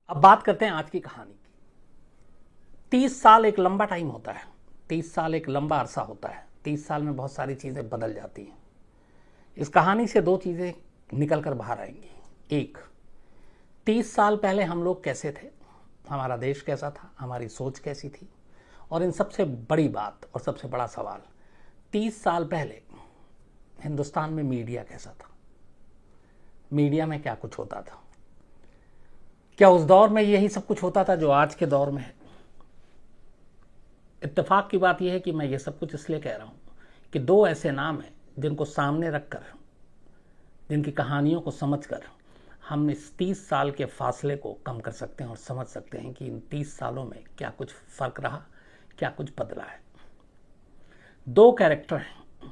अब बात करते हैं आज की कहानी की। 30 साल एक लंबा टाइम होता है। 30 साल एक लंबा अरसा होता है। 30 साल में बहुत सारी चीज़ें बदल जाती हैं। इस कहानी से दो चीज़ें निकल कर बाहर आएंगी। एक, 30 साल पहले हम लोग कैसे थे, हमारा देश कैसा था, हमारी सोच कैसी थी, और इन सबसे बड़ी बात और सबसे बड़ा सवाल, 30 साल पहले हिंदुस्तान में मीडिया कैसा था, मीडिया में क्या कुछ होता था, क्या उस दौर में यही सब कुछ होता था जो आज के दौर में है। इत्तेफाक की बात यह है कि मैं ये सब कुछ इसलिए कह रहा हूं कि दो ऐसे नाम हैं जिनको सामने रखकर, जिनकी कहानियों को समझकर हम इस 30 साल के फासले को कम कर सकते हैं और समझ सकते हैं कि इन 30 सालों में क्या कुछ फर्क रहा, क्या कुछ बदला है। दो कैरेक्टर हैं।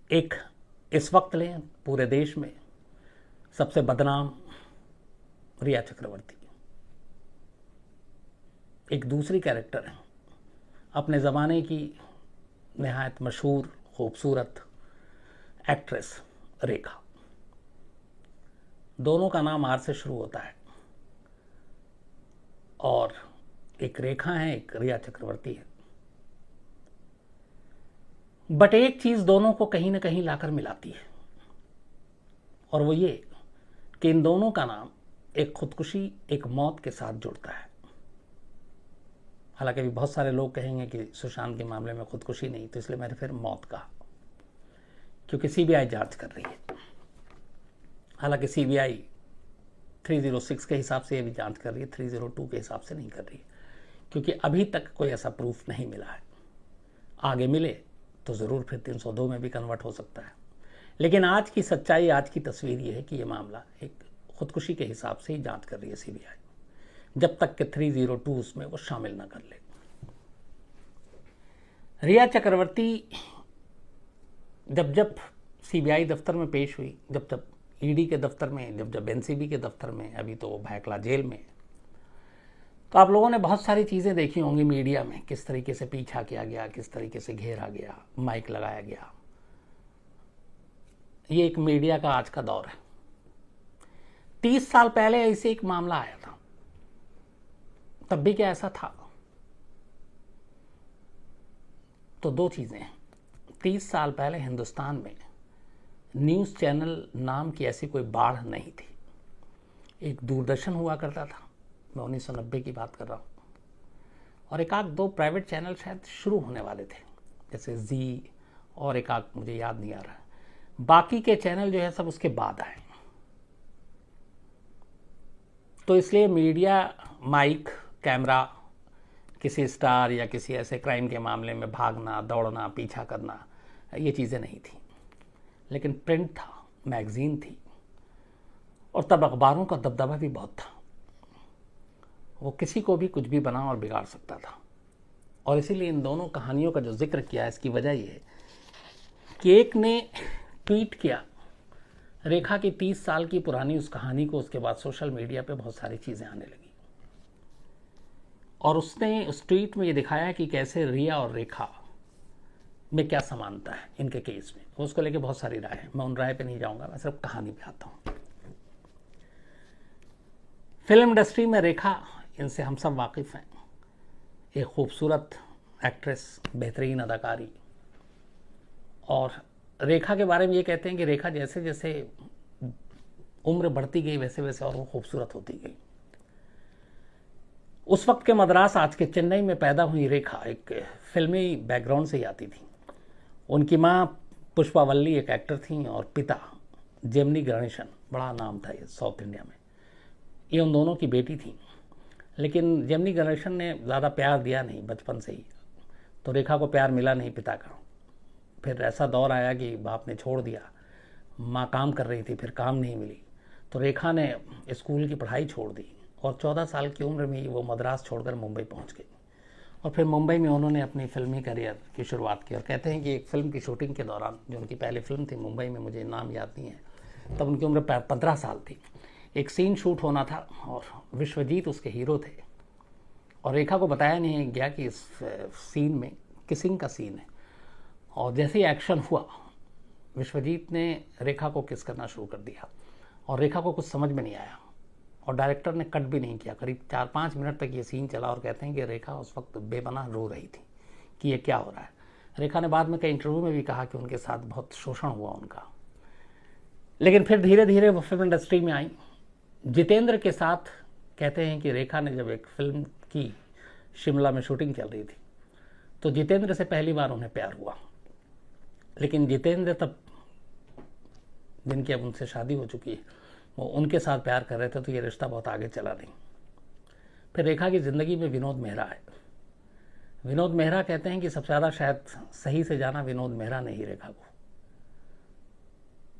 एक इस वक्त लें पूरे देश में सबसे बदनाम रिया चक्रवर्ती, एक दूसरी कैरेक्टर है अपने ज़माने की नहायत मशहूर खूबसूरत एक्ट्रेस रेखा। दोनों का नाम आर से शुरू होता है और एक रेखा है, एक रिया चक्रवर्ती है। बट एक चीज़ दोनों को कहीं ना कहीं लाकर मिलाती है, और वो ये कि इन दोनों का नाम एक खुदकुशी, एक मौत के साथ जुड़ता है। हालांकि अभी बहुत सारे लोग कहेंगे कि सुशांत के मामले में खुदकुशी नहीं, तो इसलिए मैंने फिर मौत कहा, क्योंकि सीबीआई जांच कर रही है। हालांकि सीबीआई 306 के हिसाब से ये भी जांच कर रही है, 302 के हिसाब से नहीं कर रही है, क्योंकि अभी तक कोई ऐसा प्रूफ नहीं मिला है। आगे मिले तो ज़रूर फिर 302 में भी कन्वर्ट हो सकता है। लेकिन आज की सच्चाई, आज की तस्वीर ये है कि ये मामला एक खुदकुशी के हिसाब से ही जांच कर रही है सीबीआई, जब तक कि 302 उसमें वो शामिल ना कर ले। रिया चक्रवर्ती जब जब सीबीआई दफ्तर में पेश हुई, जब जब ईडी के दफ्तर में, जब जब एनसीबी के दफ्तर में, अभी तो वो भायखला जेल में, तो आप लोगों ने बहुत सारी चीज़ें देखी होंगी मीडिया में, किस तरीके से पीछा किया गया, किस तरीके से घेरा गया, माइक लगाया गया। ये एक मीडिया का आज का दौर है। 30 साल पहले ऐसे एक मामला आया था, तब भी क्या ऐसा था? तो दो चीज़ें हैं। 30 साल पहले हिंदुस्तान में न्यूज़ चैनल नाम की ऐसी कोई बाढ़ नहीं थी। एक दूरदर्शन हुआ करता था, मैं 1990 की बात कर रहा हूँ, और एक आध दो प्राइवेट चैनल शायद शुरू होने वाले थे, जैसे जी, और एक आध मुझे याद नहीं आ रहा है। बाकी के चैनल जो है सब उसके बाद आए। तो इसलिए मीडिया, माइक, कैमरा, किसी स्टार या किसी ऐसे क्राइम के मामले में भागना, दौड़ना, पीछा करना, ये चीज़ें नहीं थी। लेकिन प्रिंट था, मैगजीन थी, और तब अखबारों का दबदबा भी बहुत था। वो किसी को भी कुछ भी बना और बिगाड़ सकता था। और इसीलिए इन दोनों कहानियों का जो जिक्र किया, इसकी वजह ये है कि एक ने ट्वीट किया रेखा की 30 साल की पुरानी उस कहानी को, उसके बाद सोशल मीडिया पे बहुत सारी चीज़ें आने लगी, और उसने उस ट्वीट में ये दिखाया कि कैसे रिया और रेखा में क्या समानता है इनके केस में। उसको लेके बहुत सारी राय है, मैं उन राय पे नहीं जाऊंगा, मैं सिर्फ कहानी पे आता हूँ। फिल्म इंडस्ट्री में रेखा, इनसे हम सब वाकिफ़ हैं, एक खूबसूरत एक्ट्रेस, बेहतरीन अदाकारी। और रेखा के बारे में ये कहते हैं कि रेखा जैसे जैसे उम्र बढ़ती गई वैसे वैसे और वो खूबसूरत होती गई। उस वक्त के मद्रास, आज के चेन्नई में पैदा हुई रेखा एक फिल्मी बैकग्राउंड से ही आती थी। उनकी माँ पुष्पावल्ली एक एक्टर थी, और पिता जेमिनी गणेशन, बड़ा नाम था ये साउथ इंडिया में, ये उन दोनों की बेटी थी। लेकिन जेमिनी गणेशन ने ज़्यादा प्यार दिया नहीं बचपन से ही, तो रेखा को प्यार मिला नहीं पिता का। फिर ऐसा दौर आया कि बाप ने छोड़ दिया, माँ काम कर रही थी, फिर काम नहीं मिली, तो रेखा ने स्कूल की पढ़ाई छोड़ दी, और 14 साल की उम्र में ही वो मद्रास छोड़कर मुंबई पहुंच गई। और फिर मुंबई में उन्होंने अपनी फिल्मी करियर की शुरुआत की। और कहते हैं कि एक फ़िल्म की शूटिंग के दौरान, जो उनकी पहली फिल्म थी मुंबई में, मुझे नाम याद नहीं है, तब उनकी उम्र 15 साल थी। एक सीन शूट होना था और विश्वजीत उसके हीरो थे, और रेखा को बताया नहीं गया कि इस सीन में किसिंग का सीन है। और जैसे ही एक्शन हुआ, विश्वजीत ने रेखा को किस करना शुरू कर दिया, और रेखा को कुछ समझ में नहीं आया, और डायरेक्टर ने कट भी नहीं किया। करीब 4-5 मिनट तक ये सीन चला और कहते हैं कि रेखा उस वक्त बेपनाह रो रही थी कि ये क्या हो रहा है। रेखा ने बाद में कई इंटरव्यू में भी कहा कि उनके साथ बहुत शोषण हुआ उनका। लेकिन फिर धीरे धीरे वो फिल्म इंडस्ट्री में आई। जितेंद्र के साथ कहते हैं कि रेखा ने जब एक फिल्म की, शिमला में शूटिंग चल रही थी, तो जितेंद्र से पहली बार उन्हें प्यार हुआ। लेकिन जितेंद्र तब, जिनकी अब उनसे शादी हो चुकी है, वो उनके साथ प्यार कर रहे थे, तो ये रिश्ता बहुत आगे चला नहीं। फिर रेखा की ज़िंदगी में विनोद मेहरा आए। विनोद मेहरा कहते हैं कि सबसे ज़्यादा शायद सही से जाना विनोद मेहरा ने ही रेखा को।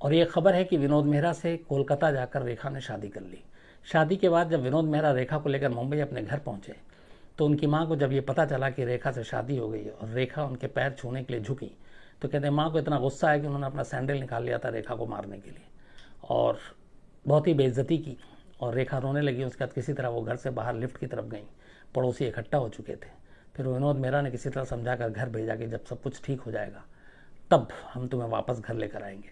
और ये खबर है कि विनोद मेहरा से कोलकाता जाकर रेखा ने शादी कर ली। शादी के बाद जब विनोद मेहरा रेखा को लेकर मुंबई अपने घर पहुंचे, तो उनकी माँ को जब ये पता चला कि रेखा से शादी हो गई और रेखा उनके पैर छूने के लिए झुकी, तो कहते हैं माँ को इतना गुस्सा है कि उन्होंने अपना सैंडल निकाल लिया था रेखा को मारने के लिए और बहुत ही बेइज्जती की। और रेखा रोने लगी। उसके बाद किसी तरह वो घर से बाहर लिफ्ट की तरफ गई। पड़ोसी इकट्ठा हो चुके थे। फिर विनोद मेहरा ने किसी तरह समझाकर घर भेजा कि जब सब कुछ ठीक हो जाएगा तब हम तुम्हें वापस घर लेकर आएंगे।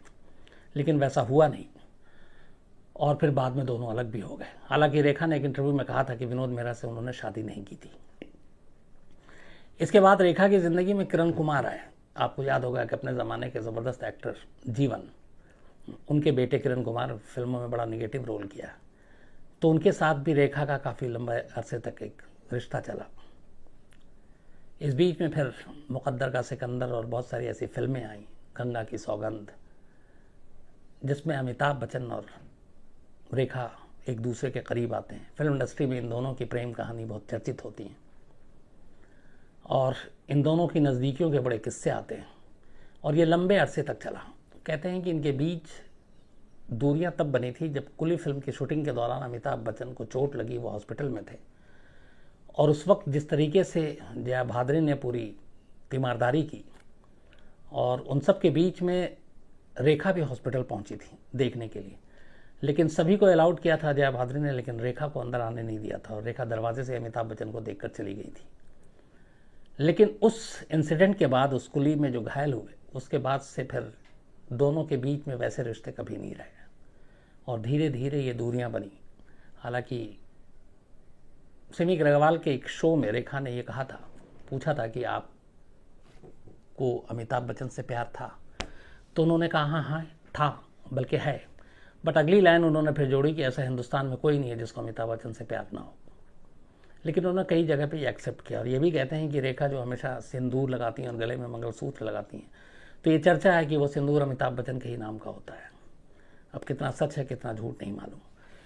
लेकिन वैसा हुआ नहीं और फिर बाद में दोनों अलग भी हो गए। हालांकि रेखा ने एक इंटरव्यू में कहा था कि विनोद मेहरा से उन्होंने शादी नहीं की थी। इसके बाद रेखा की ज़िंदगी में किरण कुमार आए। आपको याद होगा कि अपने ज़माने के ज़बरदस्त एक्टर जीवन, उनके बेटे किरण कुमार फिल्मों में बड़ा निगेटिव रोल किया, तो उनके साथ भी रेखा का काफ़ी लंबे अरसे तक एक रिश्ता चला। इस बीच में फिर मुकद्दर का सिकंदर और बहुत सारी ऐसी फिल्में आईं, गंगा की सौगंध, जिसमें अमिताभ बच्चन और रेखा एक दूसरे के करीब आते हैं। फिल्म इंडस्ट्री में इन दोनों की प्रेम कहानी बहुत चर्चित होती है और इन दोनों की नज़दीकियों के बड़े किस्से आते हैं और ये लंबे अरसे तक चला। कहते हैं कि इनके बीच दूरियां तब बनी थी जब कुली फिल्म की शूटिंग के दौरान अमिताभ बच्चन को चोट लगी, वो हॉस्पिटल में थे और उस वक्त जिस तरीके से जया भादरी ने पूरी तीमारदारी की और उन सब के बीच में रेखा भी हॉस्पिटल पहुंची थी देखने के लिए। लेकिन सभी को अलाउड किया था जया भादरी ने, लेकिन रेखा को अंदर आने नहीं दिया था और रेखा दरवाजे से अमिताभ बच्चन को देखकर चली गई थी। लेकिन उस इंसिडेंट के बाद, उस कुली में जो घायल हुए, उसके बाद से फिर दोनों के बीच में वैसे रिश्ते कभी नहीं रहे और धीरे धीरे ये दूरियां बनी। हालांकि सिमी ग्रेवाल के एक शो में रेखा ने ये कहा था, पूछा था कि आपको अमिताभ बच्चन से प्यार था, तो उन्होंने कहा हाँ हाँ था, बल्कि है। बट अगली लाइन उन्होंने फिर जोड़ी कि ऐसा हिंदुस्तान में कोई नहीं है जिसको अमिताभ बच्चन से प्यार ना हो। लेकिन उन्होंने कई जगह पे ये एक्सेप्ट किया और ये भी कहते हैं कि रेखा जो हमेशा सिंदूर लगाती हैं और गले में मंगलसूत्र लगाती हैं, तो ये चर्चा है कि वो सिंदूर अमिताभ बच्चन के ही नाम का होता है। अब कितना सच है कितना झूठ नहीं मालूम।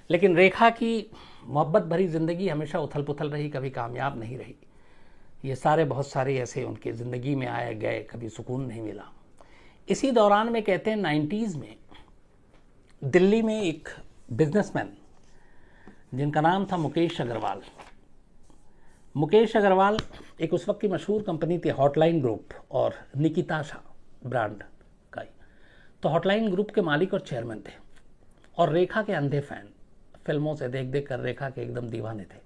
लेकिन रेखा की मोहब्बत भरी ज़िंदगी हमेशा उथल पुथल रही, कभी कामयाब नहीं रही। ये बहुत सारे ऐसे उनकी ज़िंदगी में आए गए, कभी सुकून नहीं मिला। इसी दौरान में कहते हैं 90s में दिल्ली में एक बिजनेसमैन जिनका नाम था मुकेश अग्रवाल। मुकेश अग्रवाल एक उस वक्त की मशहूर कंपनी थी हॉटलाइन ग्रुप और निकिताशा ब्रांड का ही। तो हॉटलाइन ग्रुप के मालिक और चेयरमैन थे और रेखा के अंधे फैन, फिल्मों से देख देख कर रेखा के एकदम दीवाने थे।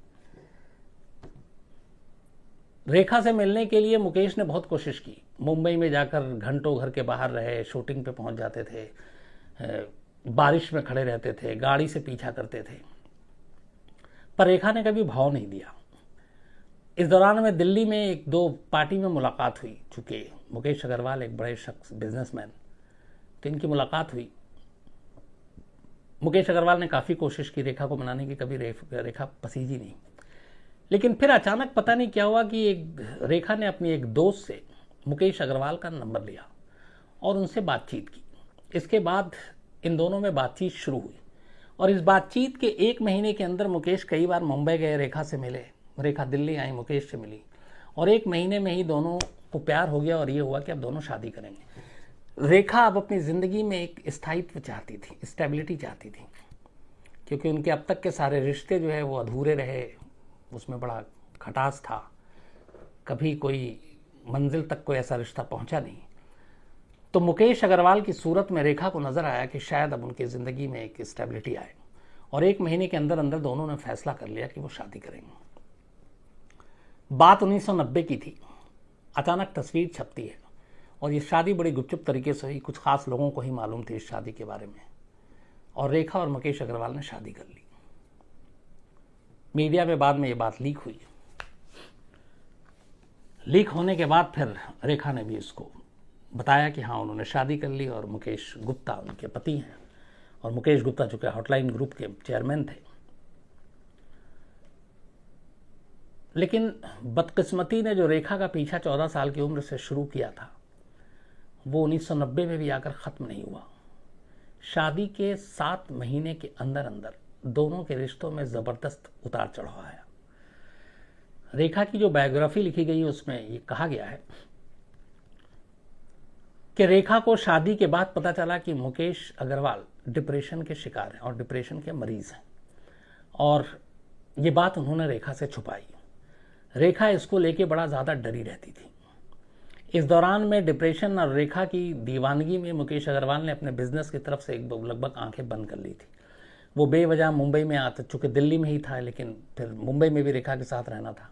रेखा से मिलने के लिए मुकेश ने बहुत कोशिश की। मुंबई में जाकर घंटों घर के बाहर रहे, शूटिंग पे पहुंच जाते थे, बारिश में खड़े रहते थे, गाड़ी से पीछा करते थे, पर रेखा ने कभी भाव नहीं दिया। इस दौरान में दिल्ली में एक दो पार्टी में मुलाकात हुई। चूंकि मुकेश अग्रवाल एक बड़े शख्स, बिजनेसमैन, तो इनकी मुलाकात हुई। मुकेश अग्रवाल ने काफ़ी कोशिश की रेखा को मनाने की, कभी रेखा पसीजी नहीं। लेकिन फिर अचानक पता नहीं क्या हुआ कि रेखा ने अपनी एक दोस्त से मुकेश अग्रवाल का नंबर लिया और उनसे बातचीत की। इसके बाद इन दोनों में बातचीत शुरू हुई और इस बातचीत के 1 महीने के अंदर मुकेश कई बार मुंबई गए, रेखा से मिले, रेखा दिल्ली आई, मुकेश से मिली और 1 महीने में ही दोनों को प्यार हो गया और ये हुआ कि अब दोनों शादी करेंगे। रेखा अब अपनी ज़िंदगी में एक स्थायित्व चाहती थी, स्टेबिलिटी चाहती थी, क्योंकि उनके अब तक के सारे रिश्ते जो है वो अधूरे रहे, उसमें बड़ा खटास था, कभी कोई मंजिल तक कोई ऐसा रिश्ता पहुंचा नहीं। तो मुकेश अग्रवाल की सूरत में रेखा को नज़र आया कि शायद अब उनकी ज़िंदगी में एक स्टेबिलिटी आए और 1 महीने के अंदर अंदर दोनों ने फैसला कर लिया कि वो शादी करेंगे। बात 1990 की थी। अचानक तस्वीर छपती है और ये शादी बड़ी गुपचुप तरीके से हुई, कुछ खास लोगों को ही मालूम थी इस शादी के बारे में और रेखा और मुकेश अग्रवाल ने शादी कर ली। मीडिया में बाद में ये बात लीक हुई। लीक होने के बाद फिर रेखा ने भी इसको बताया कि हाँ उन्होंने शादी कर ली और मुकेश गुप्ता उनके पति हैं, और मुकेश गुप्ता चूँकि हॉटलाइन ग्रुप के चेयरमैन थे। लेकिन बदकिस्मती ने जो रेखा का पीछा 14 साल की उम्र से शुरू किया था वो 1990 में भी आकर ख़त्म नहीं हुआ। शादी के 7 महीने के अंदर अंदर दोनों के रिश्तों में ज़बरदस्त उतार चढ़ाव आया। रेखा की जो बायोग्राफी लिखी गई है उसमें ये कहा गया है कि रेखा को शादी के बाद पता चला कि मुकेश अग्रवाल डिप्रेशन के शिकार हैं और डिप्रेशन के मरीज़ हैं, और ये बात उन्होंने रेखा से छुपाई। रेखा इसको लेके बड़ा ज़्यादा डरी रहती थी। इस दौरान में डिप्रेशन और रेखा की दीवानगी में मुकेश अग्रवाल ने अपने बिजनेस की तरफ से लगभग आंखें बंद कर ली थी। वो बेवजह मुंबई में आते, चूँकि दिल्ली में ही था लेकिन फिर मुंबई में भी रेखा के साथ रहना था,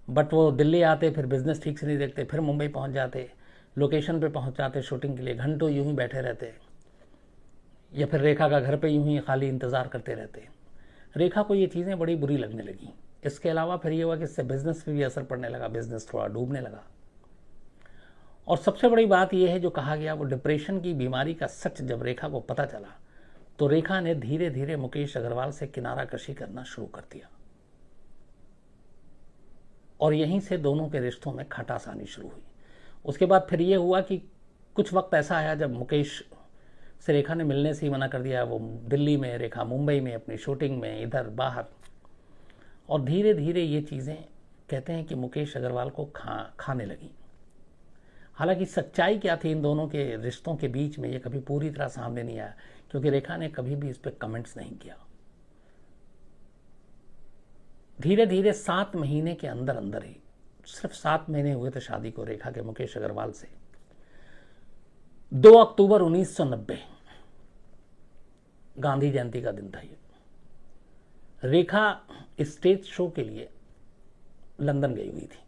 बट वो दिल्ली आते, फिर बिजनेस ठीक से नहीं देखते, फिर मुंबई पहुंच जाते, लोकेशन पे पहुंच जाते शूटिंग के लिए, घंटों यूं ही बैठे रहते, या फिर रेखा का घर पे यूं ही खाली इंतज़ार करते रहते। रेखा को ये चीज़ें बड़ी बुरी लगने लगी। इसके अलावा फिर ये हुआ कि इससे बिजनेस पे भी असर पड़ने लगा, बिजनेस थोड़ा डूबने लगा। और सबसे बड़ी बात यह है जो कहा गया, वो डिप्रेशन की बीमारी का सच जब रेखा को पता चला तो रेखा ने धीरे धीरे मुकेश अग्रवाल से किनारा कशी करना शुरू कर दिया, और यहीं से दोनों के रिश्तों में खटास आनी शुरू हुई। उसके बाद फिर ये हुआ कि कुछ वक्त ऐसा आया जब मुकेश से रेखा ने मिलने से ही मना कर दिया। वो दिल्ली में, रेखा मुंबई में अपनी शूटिंग में, इधर बाहर, और धीरे धीरे ये चीज़ें कहते हैं कि मुकेश अग्रवाल को खाने लगी। हालांकि सच्चाई क्या थी इन दोनों के रिश्तों के बीच में ये कभी पूरी तरह सामने नहीं आया, क्योंकि रेखा ने कभी भी इस पर कमेंट्स नहीं किया। धीरे धीरे 7 महीने के अंदर अंदर ही, सिर्फ 7 महीने हुए थे शादी को रेखा के मुकेश अग्रवाल से, 2 अक्टूबर 1990 गांधी जयंती का दिन था ये। रेखा स्टेज शो के लिए लंदन गई हुई थी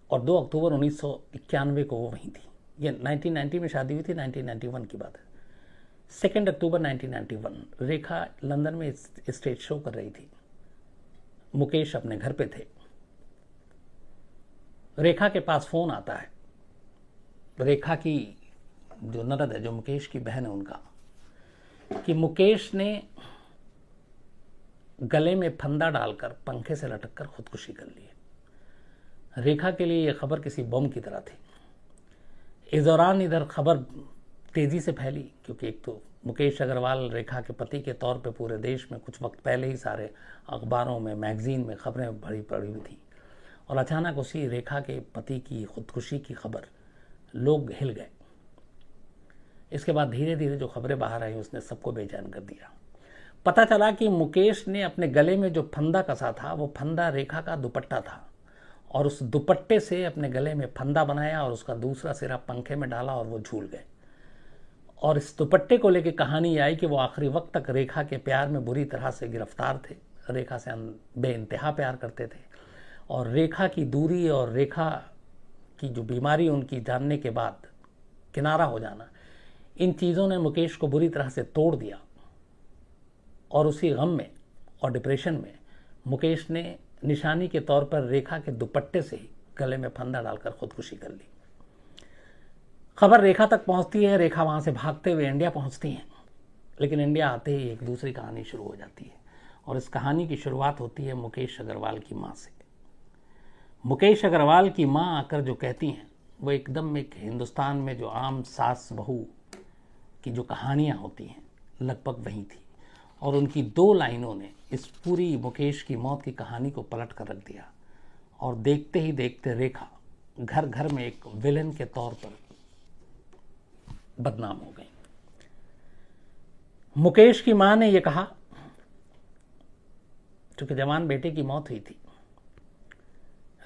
और 2 अक्टूबर 1991 को वो वहीं थी। ये 1990 में शादी हुई थी, 1991 की बात है। 2 अक्टूबर 1991 रेखा लंदन में स्टेज शो कर रही थी। मुकेश अपने घर पे थे। रेखा के पास फोन आता है, रेखा की जो ननद है, जो मुकेश की बहन है, उनका, कि मुकेश ने गले में फंदा डालकर पंखे से लटक कर खुदकुशी कर ली है। रेखा के लिए यह खबर किसी बम की तरह थी। इस दौरान इधर खबर तेजी से फैली, क्योंकि एक तो मुकेश अग्रवाल रेखा के पति के तौर पे पूरे देश में कुछ वक्त पहले ही सारे अखबारों में, मैगजीन में खबरें भरी पड़ी हुई थी, और अचानक उसी रेखा के पति की खुदकुशी की खबर, लोग हिल गए। इसके बाद धीरे धीरे जो खबरें बाहर आई उसने सबको बेचैन कर दिया। पता चला कि मुकेश ने अपने गले में जो फंदा कसा था वो फंदा रेखा का दुपट्टा था, और उस दुपट्टे से अपने गले में फंदा बनाया और उसका दूसरा सिरा पंखे में डाला और वो झूल गए। और इस दुपट्टे को लेकर कहानी आई कि वो आखिरी वक्त तक रेखा के प्यार में बुरी तरह से गिरफ्तार थे, रेखा से बेइंतहा प्यार करते थे, और रेखा की दूरी और रेखा की जो बीमारी उनकी जानने के बाद किनारा हो जाना, इन चीज़ों ने मुकेश को बुरी तरह से तोड़ दिया। और उसी गम में और डिप्रेशन में मुकेश ने निशानी के तौर पर रेखा के दुपट्टे से ही गले में फंदा डालकर खुदकुशी कर ली। खबर रेखा तक पहुंचती है, रेखा वहां से भागते हुए इंडिया पहुंचती हैं, लेकिन इंडिया आते ही एक दूसरी कहानी शुरू हो जाती है, और इस कहानी की शुरुआत होती है मुकेश अग्रवाल की माँ से। मुकेश अग्रवाल की माँ आकर जो कहती हैं वो एकदम एक हिंदुस्तान में जो आम सास बहू की जो कहानियाँ होती हैं लगभग वही थी, और उनकी 2 लाइनों ने इस पूरी मुकेश की मौत की कहानी को पलट कर रख दिया। और देखते ही देखते रेखा घर घर में एक विलेन के तौर पर बदनाम हो गई। मुकेश की मां ने यह कहा, क्योंकि जवान बेटे की मौत हुई थी,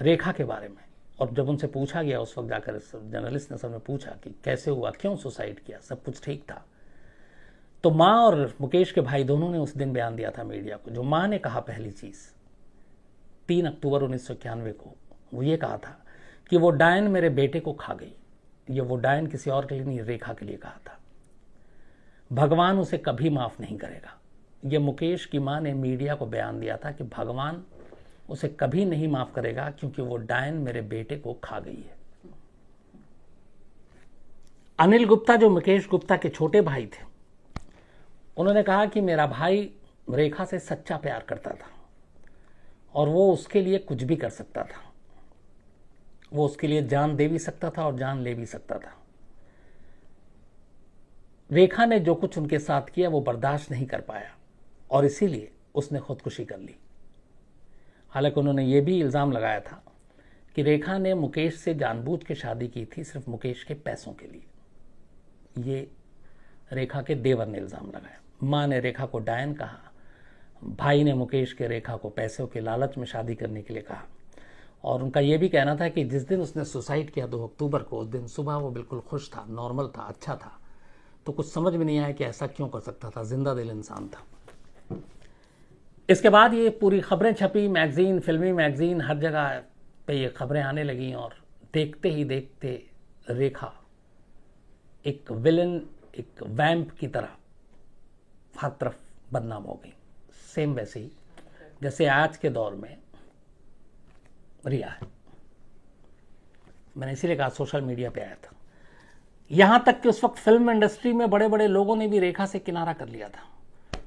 रेखा के बारे में, और जब उनसे पूछा गया उस वक्त जाकर जर्नलिस्ट ने सबने पूछा कि कैसे हुआ, क्यों सुसाइड किया, सब कुछ ठीक था, तो माँ और मुकेश के भाई दोनों ने उस दिन बयान दिया था मीडिया को। जो माँ ने कहा पहली चीज़ 3 अक्टूबर 1991 को, वो ये कहा था कि वो डायन मेरे बेटे को खा गई। ये वो डायन किसी और के लिए नहीं, रेखा के लिए कहा था। भगवान उसे कभी माफ़ नहीं करेगा। ये मुकेश की मां ने मीडिया को बयान दिया था कि भगवान उसे कभी नहीं माफ करेगा क्योंकि वो डायन मेरे बेटे को खा गई है। अनिल गुप्ता जो मुकेश गुप्ता के छोटे भाई थे, उन्होंने कहा कि मेरा भाई रेखा से सच्चा प्यार करता था और वो उसके लिए कुछ भी कर सकता था। वो उसके लिए जान दे भी सकता था और जान ले भी सकता था। रेखा ने जो कुछ उनके साथ किया वो बर्दाश्त नहीं कर पाया और इसीलिए उसने खुदकुशी कर ली। हालांकि उन्होंने ये भी इल्ज़ाम लगाया था कि रेखा ने मुकेश से जानबूझ के शादी की थी सिर्फ मुकेश के पैसों के लिए। ये रेखा के देवर ने इल्ज़ाम लगाया। माँ ने रेखा को डायन कहा, भाई ने मुकेश के रेखा को पैसों के लालच में शादी करने के लिए कहा और उनका यह भी कहना था कि जिस दिन उसने सुसाइड किया 2 अक्टूबर को, उस दिन सुबह वो बिल्कुल खुश था, नॉर्मल था, अच्छा था। तो कुछ समझ में नहीं आया कि ऐसा क्यों कर सकता था, जिंदा दिल इंसान था। इसके बाद ये पूरी खबरें छपी, मैगजीन, फिल्मी मैगजीन, हर जगह पे ये खबरें आने लगी और देखते ही देखते रेखा एक विलन, एक वैम्प की तरह हर तरफ बदनाम हो गई। सेम वैसे ही जैसे आज के दौर में रिया है। मैंने इसीलिए कहा सोशल मीडिया पे आया था। यहां तक कि उस वक्त फिल्म इंडस्ट्री में बड़े बड़े लोगों ने भी रेखा से किनारा कर लिया था।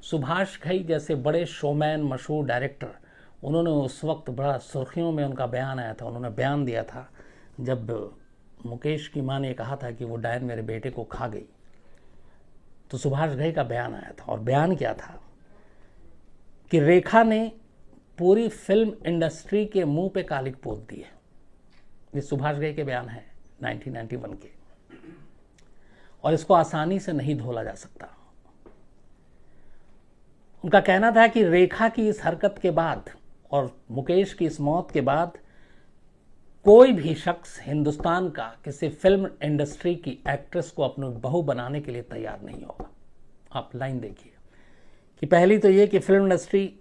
सुभाष घई जैसे बड़े शोमैन, मशहूर डायरेक्टर, उन्होंने उस वक्त बड़ा सुर्खियों में उनका बयान आया था। उन्होंने बयान दिया था जब मुकेश की मां ने कहा था कि वो डायन मेरे बेटे को खा गई, तो सुभाष घई का बयान आया था। और बयान क्या था कि रेखा ने पूरी फिल्म इंडस्ट्री के मुंह पे कालिक पोत दी है। ये सुभाष घई के बयान है 1991 के, और इसको आसानी से नहीं धोला जा सकता। उनका कहना था कि रेखा की इस हरकत के बाद और मुकेश की इस मौत के बाद कोई भी शख्स हिंदुस्तान का किसी फिल्म इंडस्ट्री की एक्ट्रेस को अपनी बहू बनाने के लिए तैयार नहीं होगा। आप लाइन देखिए कि पहली तो ये कि फिल्म इंडस्ट्री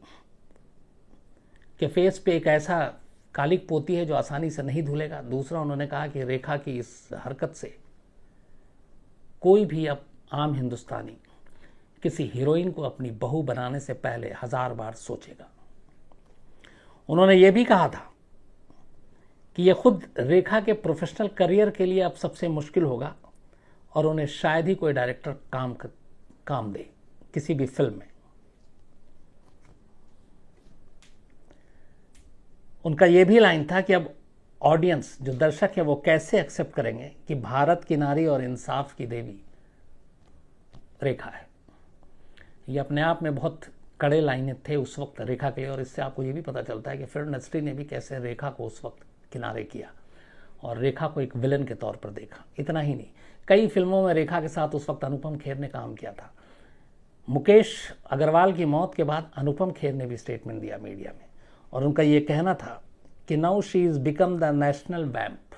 के फेस पे एक ऐसा कालिक पोती है जो आसानी से नहीं धुलेगा। दूसरा, उन्होंने कहा कि रेखा की इस हरकत से कोई भी अब आम हिंदुस्तानी किसी हीरोइन को अपनी बहू बनाने से पहले 1000 बार सोचेगा। उन्होंने ये भी कहा था कि यह खुद रेखा के प्रोफेशनल करियर के लिए अब सबसे मुश्किल होगा और उन्हें शायद ही कोई डायरेक्टर काम दे किसी भी फिल्म में। उनका यह भी लाइन था कि अब ऑडियंस, जो दर्शक है, वो कैसे एक्सेप्ट करेंगे कि भारत की नारी और इंसाफ की देवी रेखा है। ये अपने आप में बहुत कड़े लाइनें थे उस वक्त रेखा के लिए, और इससे आपको ये भी पता चलता है कि फिल्म इंडस्ट्री ने भी कैसे रेखा को उस वक्त किनारे किया और रेखा को एक विलन के तौर पर देखा। इतना ही नहीं, कई फिल्मों में रेखा के साथ उस वक्त अनुपम खेर ने काम किया था। मुकेश अग्रवाल की मौत के बाद अनुपम खेर ने भी स्टेटमेंट दिया मीडिया में, और उनका ये कहना था कि now she is become the national vamp.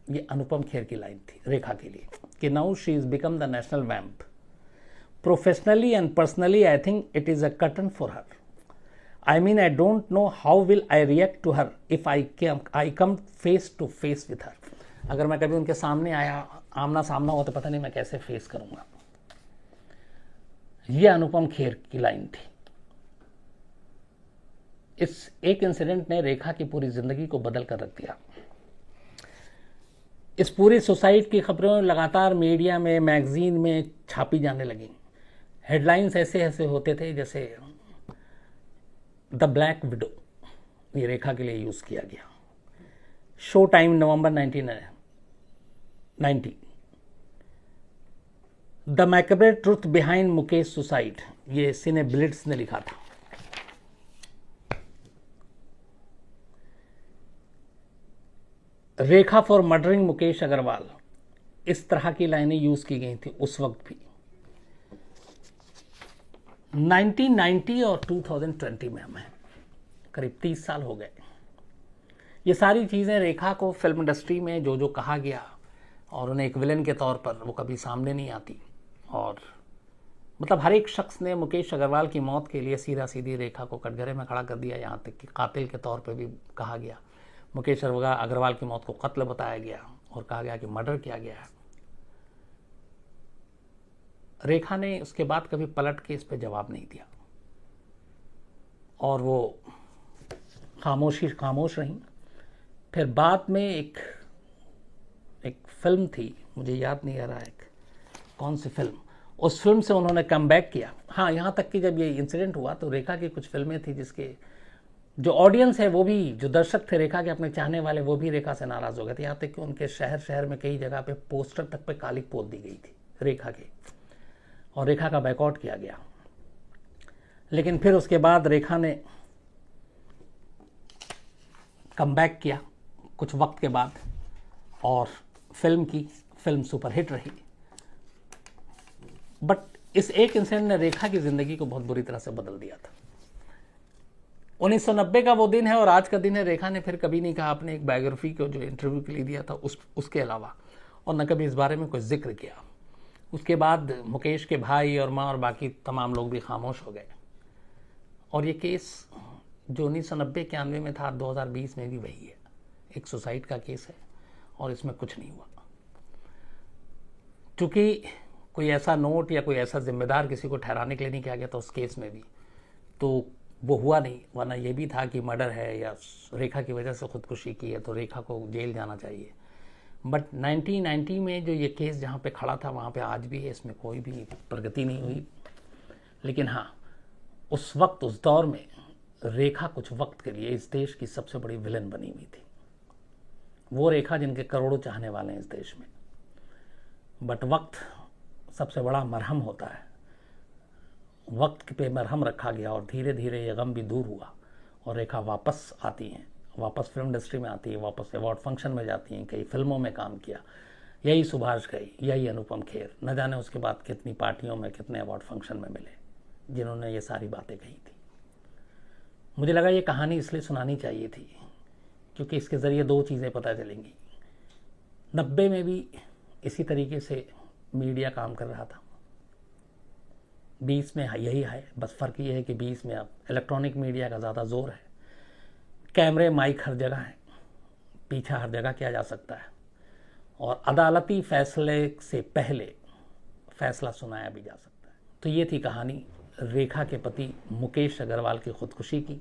ये अनुपम खेर की लाइन थी रेखा के लिए कि now she is become the national vamp. Professionally and personally I think it is a curtain for her. I mean I don't know how will I react to her if I come face to face with her. अगर मैं कभी उनके सामने आया, आमना सामना हो, तो पता नहीं मैं कैसे फेस करूंगा। यह अनुपम खेर की लाइन थी। इस एक इंसिडेंट ने रेखा की पूरी जिंदगी को बदल कर रख दिया। इस पूरी सुसाइड की खबरें लगातार मीडिया में, मैगजीन में छापी जाने लगी। हेडलाइंस ऐसे ऐसे होते थे जैसे द ब्लैक विडो, ये रेखा के लिए यूज किया गया। Showtime November 1990। The macabre truth behind Mukesh suicide, ये सिने ब्लिट्स ने लिखा था। रेखा फॉर मर्डरिंग मुकेश अग्रवाल, इस तरह की लाइनें यूज की गई थी उस वक्त भी। 1990 और 2020 में हमें करीब 30 साल हो गए। ये सारी चीज़ें रेखा को फिल्म इंडस्ट्री में जो जो कहा गया और उन्हें एक विलन के तौर पर वो कभी सामने नहीं आती। और मतलब हर एक शख्स ने मुकेश अग्रवाल की मौत के लिए सीधा सीधी रेखा को कटघरे में खड़ा कर दिया। यहाँ तक कि कातिल के तौर पर भी कहा गया। मुकेश अग्रवाल की मौत को कत्ल बताया गया और कहा गया कि मर्डर किया गया है। रेखा ने उसके बाद कभी पलट के इस पे जवाब नहीं दिया और वो खामोश रहीं। फिर बाद में एक फिल्म थी, मुझे याद नहीं आ रहा है कौन सी फिल्म, उस फिल्म से उन्होंने कम बैक किया। हाँ, यहाँ तक कि जब ये इंसिडेंट हुआ तो रेखा की कुछ फिल्में थी जिसके जो ऑडियंस है वो भी, जो दर्शक थे रेखा के अपने चाहने वाले, वो भी रेखा से नाराज़ हो गए थे। यहाँ तक कि उनके शहर में कई जगह पे पोस्टर तक पे काली पोत दी गई थी रेखा के, और रेखा का बैकआउट किया गया। लेकिन फिर उसके बाद रेखा ने कम बैक किया कुछ वक्त के बाद, और फिल्म सुपरहिट रही। बट इस एक इंसिडेंट ने रेखा की ज़िंदगी को बहुत बुरी तरह से बदल दिया था। 1990 का वो दिन है और आज का दिन है। रेखा ने फिर कभी नहीं कहा अपने एक बायोग्राफी को जो इंटरव्यू के लिए दिया था उसके अलावा, और न कभी इस बारे में कोई जिक्र किया। उसके बाद मुकेश के भाई और माँ और बाकी तमाम लोग भी खामोश हो गए। और ये केस जो 1990-91 में था, 2020 में भी वही है। एक सुसाइड का केस है और इसमें कुछ नहीं हुआ, क्योंकि कोई ऐसा नोट या कोई ऐसा जिम्मेदार किसी को ठहराने के लिए नहीं किया गया था उस केस में भी, तो वो हुआ नहीं। वरना ये भी था कि मर्डर है या रेखा की वजह से खुदकुशी की है तो रेखा को जेल जाना चाहिए। बट 1990 में जो ये केस जहाँ पे खड़ा था वहाँ पे आज भी है, इसमें कोई भी प्रगति नहीं हुई। लेकिन हाँ, उस वक्त उस दौर में रेखा कुछ वक्त के लिए इस देश की सबसे बड़ी विलन बनी हुई थी। वो रेखा जिनके करोड़ों चाहने वाले हैं इस देश में। बट वक्त सबसे बड़ा मरहम होता है। वक्त पे मरहम रखा गया और धीरे धीरे ये गम भी दूर हुआ और रेखा वापस आती हैं, वापस फिल्म इंडस्ट्री में आती है, वापस अवार्ड फंक्शन में जाती हैं, कई फिल्मों में काम किया। यही सुभाष घई, यही अनुपम खेर, न जाने उसके बाद कितनी पार्टियों में, कितने अवार्ड फंक्शन में मिले जिन्होंने ये सारी बातें कही थी। मुझे लगा ये कहानी इसलिए सुनानी चाहिए थी क्योंकि इसके ज़रिए दो चीज़ें पता चलेंगी। 90 में भी इसी तरीके से मीडिया काम कर रहा था, 20 में यही है। बस फ़र्क ये है कि 20 में अब इलेक्ट्रॉनिक मीडिया का ज़्यादा जोर है, कैमरे माइक हर जगह है, पीछा हर जगह किया जा सकता है और अदालती फैसले से पहले फैसला सुनाया भी जा सकता है। तो ये थी कहानी रेखा के पति मुकेश अग्रवाल की खुदकुशी की।